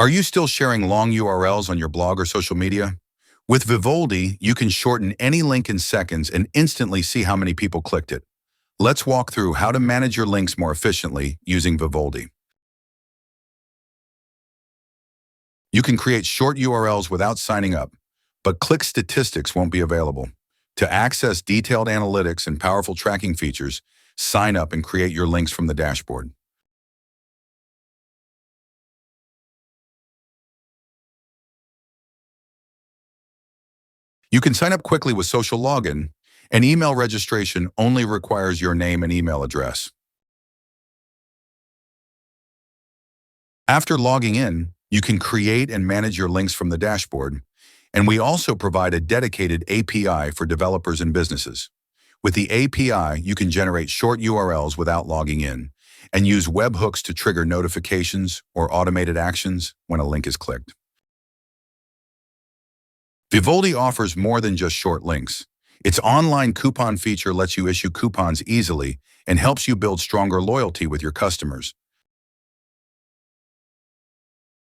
Are you still sharing long URLs on your blog or social media? With Vivaldi, you can shorten any link in seconds and instantly see how many people clicked it. Let's walk through how to manage your links more efficiently using Vivaldi. You can create short URLs without signing up, but click statistics won't be available. To access detailed analytics and powerful tracking features, sign up and create your links from the dashboard. You can sign up quickly with social login, and email registration only requires your name and email address. After logging in, you can create and manage your links from the dashboard, and we also provide a dedicated API for developers and businesses. With the API, you can generate short URLs without logging in, and use webhooks to trigger notifications or automated actions when a link is clicked. Vivaldi offers more than just short links. Its online coupon feature lets you issue coupons easily and helps you build stronger loyalty with your customers.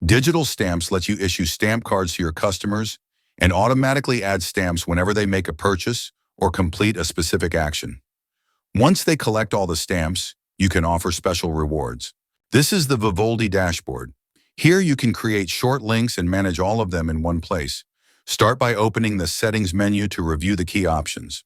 Digital Stamps lets you issue stamp cards to your customers and automatically add stamps whenever they make a purchase or complete a specific action. Once they collect all the stamps, you can offer special rewards. This is the Vivaldi dashboard. Here you can create short links and manage all of them in one place. Start by opening the Settings menu to review the key options.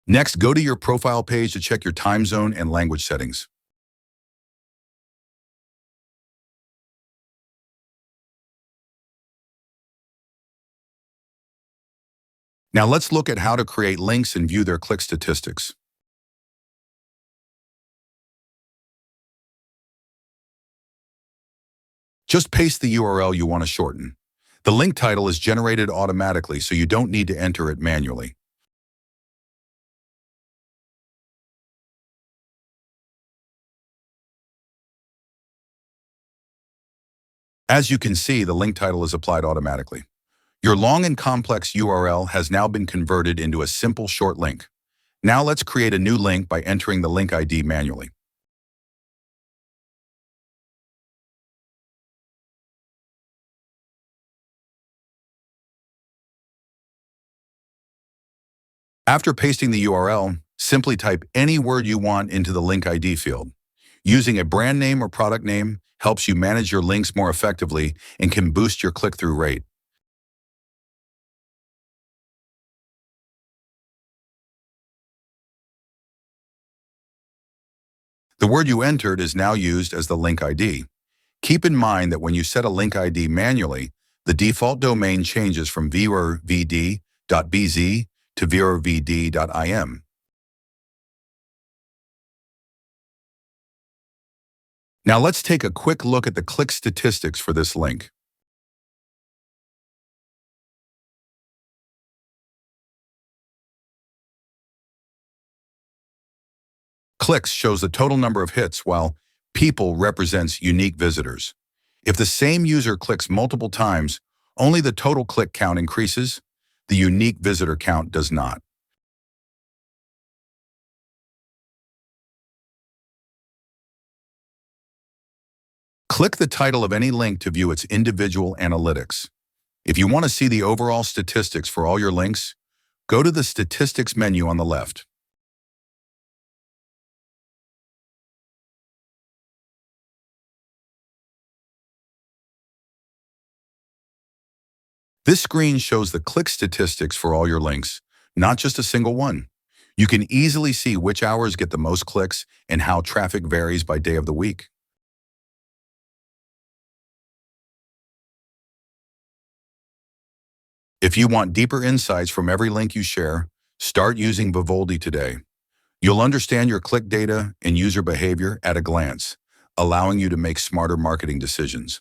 Next, go to your profile page to check your time zone and language settings. Now let's look at how to create links and view their click statistics. Just paste the URL you want to shorten. The link title is generated automatically, so you don't need to enter it manually. As you can see, the link title is applied automatically. Your long and complex URL has now been converted into a simple short link. Now let's create a new link by entering the link ID manually. After pasting the URL, simply type any word you want into the link ID field. Using a brand name or product name helps you manage your links more effectively and can boost your click-through rate. The word you entered is now used as the link ID. Keep in mind that when you set a link ID manually, the default domain changes from viewervd.bz to viewervd.im. Now let's take a quick look at the click statistics for this link. Clicks shows the total number of hits, while people represents unique visitors. If the same user clicks multiple times, only the total click count increases. The unique visitor count does not. Click the title of any link to view its individual analytics. If you want to see the overall statistics for all your links, go to the Statistics menu on the left. This screen shows the click statistics for all your links, not just a single one. You can easily see which hours get the most clicks and how traffic varies by day of the week. If you want deeper insights from every link you share, start using Vivaldi today. You'll understand your click data and user behavior at a glance, allowing you to make smarter marketing decisions.